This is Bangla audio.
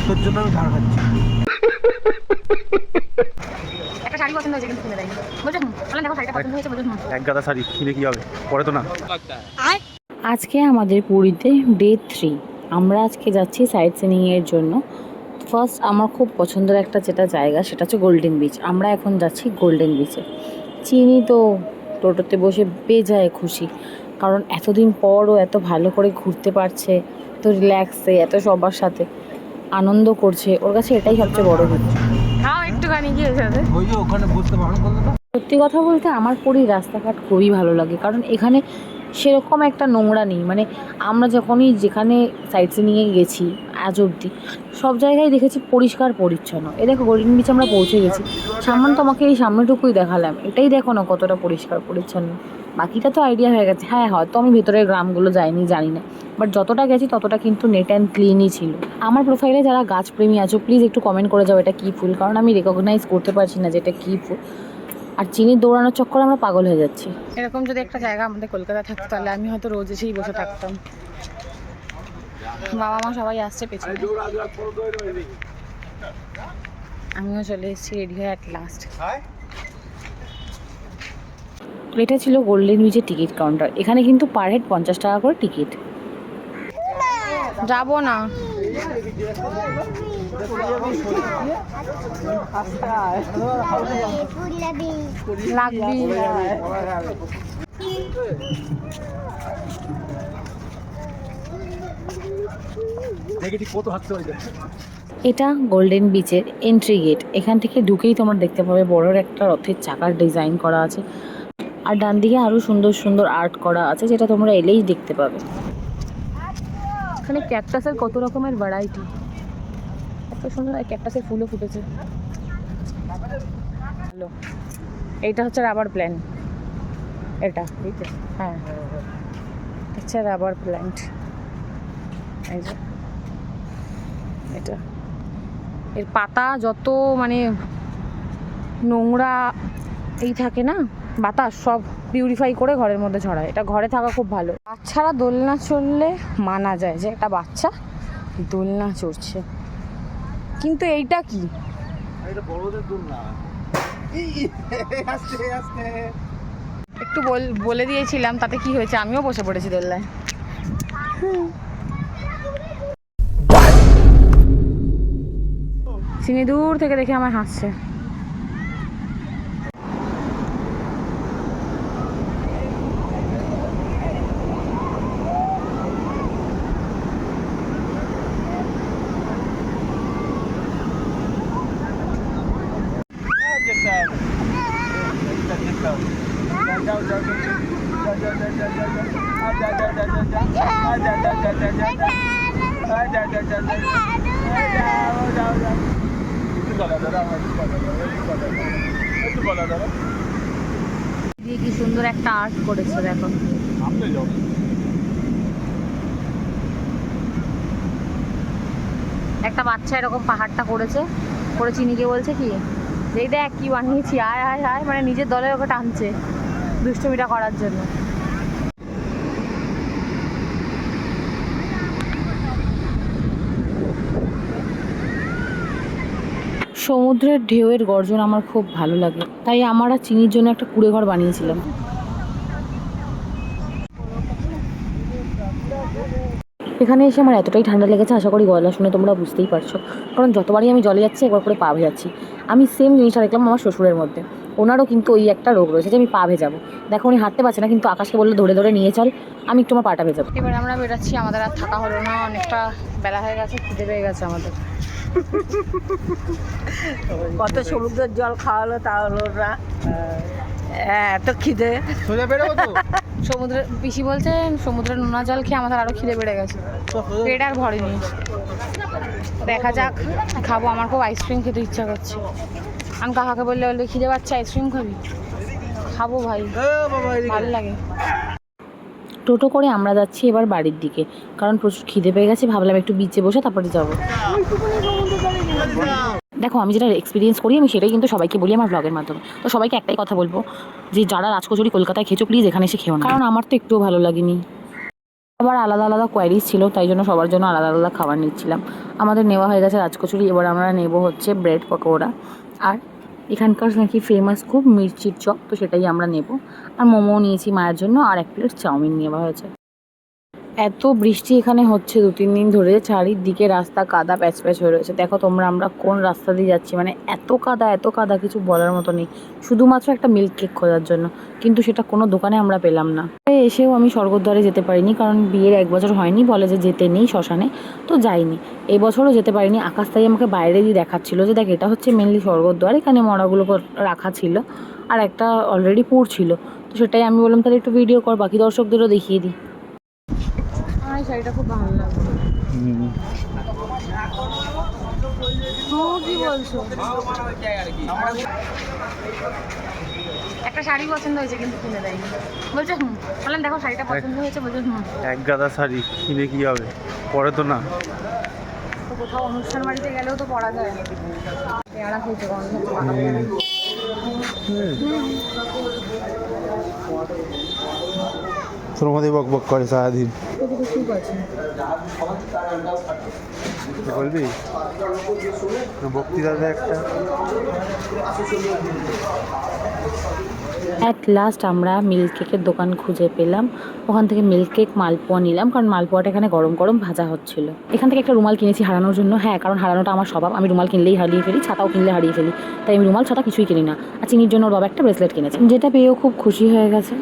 তোর জন্য আমি ধার খাচ্ছি। একটা শাড়ি পছন্দ হয়েছে কিন্তু কিনে দেয়নি। বলছে বললাম দেখো শাড়িটা পছন্দ হয়েছে, বলছে এক গাদা শাড়ি কিনে কি হবে, পরে তো না। আজকে আমাদের পুরীতে ডে 3। আমরা আজকে যাচ্ছি সাইট সিনিংয়ের জন্য। ফার্স্ট আমার খুব পছন্দের একটা যেটা জায়গা সেটা হচ্ছে গোল্ডেন বিচ। আমরা এখন যাচ্ছি গোল্ডেন বিচে। চিনি তো টোটোতে বসে বেজায় খুশি, কারণ এতদিন পরও এত ভালো করে ঘুরতে পারছে, এত রিল্যাক্সে, এত সবার সাথে আনন্দ করছে। ওর কাছে এটাই সবচেয়ে বড় কিছু। খাও একটুখানি গিয়ে যাবে। ওই যে ওখানে বসতে বারণ করলো না। সত্যি কথা বলতে আমার পুরীর রাস্তাঘাট খুবই ভালো লাগে, কারণ এখানে সেরকম একটা নোংরা নেই। মানে আমরা যখনই যেখানে সাইট সিনিংয়ে গেছি আজ অবধি সব জায়গায় দেখেছি পরিষ্কার পরিচ্ছন্ন। এ দেখো গোল্ডেন বিচ আমরা পৌঁছে গেছি, সামনে তোমাকে এই সামনেটুকুই দেখালাম, এটাই দেখো না কতটা পরিষ্কার পরিচ্ছন্ন। বাকিটা তো আইডিয়া হয়ে গেছে। হ্যাঁ, হয়তো আমি ভেতরের গ্রামগুলো যাইনি, জানি না, বাট যতটা গেছি ততটা কিন্তু নেট অ্যান্ড ক্লিনই ছিল। আমার প্রোফাইলে যারা গাছপ্রেমী আছো প্লিজ একটু কমেন্ট করে যাও এটা কী ফুল, কারণ আমি রেকগনাইজ করতে পারছি না যে এটা কী ফুল। আর চিনির দৌড়ানোর চক্করে আমরা পাগল হয়ে যাচ্ছি। এরকম যদি একটা জায়গা আমাদের কলকাতা থাকতো তাহলে আমি হয়তো রোজ এসেই বসে থাকতাম। বাবা মা সবাই আসছে পেছনে, আমিও চলে এসেছি রেডি হয়ে অ্যাট লাস্ট। এটা ছিল গোল্ডেন বিচের টিকিট কাউন্টার। এখানে কিন্তু পার হেড 50 টাকা করে টিকিট। যাবো না, লাগবি। এটা গোল্ডেন বিচের এন্ট্রি গেট। এখান থেকে ঢুকেই তোমরা দেখতে পাবে বড় একটা রথের চাকার ডিজাইন করা আছে, আর ডান দিকে আরও সুন্দর সুন্দর আর্ট করা আছে, যেটা তোমরা এলেই দেখতে পাবে। এখানে ক্যাকটাসের কত রকমের ভ্যারাইটি, এত সুন্দর ক্যাকটাসের ফুলও ফুটেছে। হ্যালো, এইটা হচ্ছে রাবার প্ল্যান্ট। এটা হ্যাঁ, হচ্ছে রাবার প্ল্যান্ট। এই যে এটা, এর পাতা যত মানে নোংরা এই থাকে না বাতাস, সব পিউরিফাই করে ঘরের মধ্যে ছড়ায়। এটা ঘরে থাকা খুব ভালো। বাচ্চারা দোলনা চড়লে মানা যায় যে একটা বাচ্চা দোলনা চড়ছে, কিন্তু এইটা কি? এটা বড়দের দোলনা। আস্তে আস্তে একটু বলে দিয়েছিলাম, তাতে কি হয়েছে, আমিও বসে পড়েছি দোলনায়। চিনি দূর থেকে দেখে আমার হাসছে। দিয়ে কি সুন্দর একটা আর্ট করেছে দেখো। একটা বাচ্চা এরকম পাহাড়টা করেছে, করে চিনিকে বলছে কি যে দেখ কি বানিয়েছি, আয় আয় আয়, মানে নিজের দলে ওকে টানছে দুষ্টুমিটা করার জন্য। সমুদ্রের ঢেউয়ের গর্জন আমার খুব ভালো লাগে, তাই আমরা চিনির জন্য একটা কুঁড়ে ঘর বানিয়েছিলাম। এখানে এসে আমার এতটাই ঠান্ডা লেগেছে, আশা করি গলা শুনে তোমরা বুঝতেই পারছো, কারণ যতবারই আমি জলে যাচ্ছি একবার করে পা ভেজাচ্ছি। আমি সেম জিনিসটা দেখলাম আমার শ্বশুরের মধ্যে, ওনারও কিন্তু ওই একটা রোগ রয়েছে যে আমি পা ভেজাবো। দেখো উনি হাঁটতে পারছে না, কিন্তু আকাশকে বললে ধরে ধরে নিয়ে চল, আমি একটু আমার পাটা ভেজাবো। এবার আমরা বেরাচ্ছি, আমাদের আর থাকা হলো না, অনেকটা বেলা হয়ে গেছে, খিদে পেয়ে গেছে আমাদের। কত সমুদ্রের জল খাওয়ালো তা হলো না, এত খিদে। সোজা বেরোবো তো। সমুদ্রের পিসি বলছেন সমুদ্রের নোনা জল খেয়ে আমাদের আরো খিদে বেড়ে গেছে, পেট আর ভরেনি। দেখা যাক খাবো, আমার খুব আইসক্রিম খেতে ইচ্ছা করছে। আমি কাকাকে বললে খিদে পাচ্ছে, আইসক্রিম খাবি? খাবো ভাই, ভালো লাগে। টোটো করে আমরা যাচ্ছি এবার বাড়ির দিকে, কারণ প্রচুর খিদে পেয়ে গেছে। ভাবলাম একটু বিচে বসে তারপরে যাবো। দেখো আমি যেটা এক্সপিরিয়েন্স করি আমি সেটাই কিন্তু সবাইকে বলি আমার ব্লগের মাধ্যমে। তো সবাইকে একটাই কথা বলবো যে যারা রাজকচুরি কলকাতায় খেয়েছো প্লিজ এখানে এসে খেও না, কারণ আমার তো একটুও ভালো লাগেনি। আবার আলাদা আলাদা কোয়ারিজ ছিল, তাই জন্য সবার জন্য আলাদা আলাদা খাবার নিচ্ছিলাম। আমাদের নেওয়া হয়ে গেছে রাজকচুরি, এবার আমরা নেব হচ্ছে ব্রেড পকোড়া। আর এখানকার নাকি ফেমাস খুব মির্চির চপ, তো সেটাই আমরা নেব। আর মোমো নিয়েছি মায়ের জন্য, আর 1 প্লেট চাউমিন নেওয়া হয়েছে। এত বৃষ্টি এখানে হচ্ছে 2-3 দিন ধরে, চারিদিকে রাস্তা কাদা প্যাচ প্যাচ হয়ে রয়েছে। দেখো তোমরা আমরা কোন রাস্তা দিয়ে যাচ্ছি, মানে এত কাদা কিছু বলার মতো নেই। শুধুমাত্র একটা মিল্ক কেক খোঁজার জন্য, কিন্তু সেটা কোনো দোকানে আমরা পেলাম না। এসেও আমি স্বর্গদ্বারে যেতে পারিনি, কারণ বিয়ের 1 বছর হয়নি, বলে যে যেতে নেই শ্মশানে, তো যাইনি। এই বছরও যেতে পারিনি। আকাশ তাই আমাকে বাইরে দিয়ে দেখাচ্ছিল যে দেখ এটা হচ্ছে মেনলি স্বর্গদ্বার, এখানে মরাগুলো রাখা ছিল, আর একটা অলরেডি পুড়ছিল। তো সেটাই আমি বললাম তাহলে একটু ভিডিও কর, বাকি দর্শকদেরও দেখিয়ে দিই। আমার শাড়িটা খুব ভালো লাগছে। কি বলছো? একটা শাড়ি পছন্দ হয়েছে কিন্তু কিনে দেয়নি, বলছে হুম। বললাম দেখো শাড়িটা পছন্দ হয়েছে, বলছে হুম। এক গাদা শাড়ি কিনে কি হবে, পরে তো না। তো কোথাও অনুষ্ঠান বাড়িতে গেলেও তো পরা যায় না। পেয়ারা হয়েছে গন্ধ। তোর মধ্যে বক বক করে সারাদিন। ঠিক আছে, বলবি বক্তৃতা একটা। অ্যাট লাস্ট আমরা মিল্ক কেকের দোকান খুঁজে পেলাম। ওখান থেকে মিল্ক কেক মালপোয়া নিলাম, কারণ মালপোয়াটা এখানে গরম গরম ভাজা হচ্ছিল। এখান থেকে একটা রুমাল কিনেছি হারানোর জন্য। হ্যাঁ, কারণ হারানোটা আমার স্বভাব, আমি রুমাল কিনলেই হারিয়ে ফেলি, ছাতাও কিনলে হারিয়ে ফেলি, তাই আমি রুমাল ছাতা কিছুই কিনি না। আর চিনির জন্য ওর বাবা একটা ব্রেসলেট কিনেছে, যেটা পেয়েও খুব খুশি হয়ে গেছে।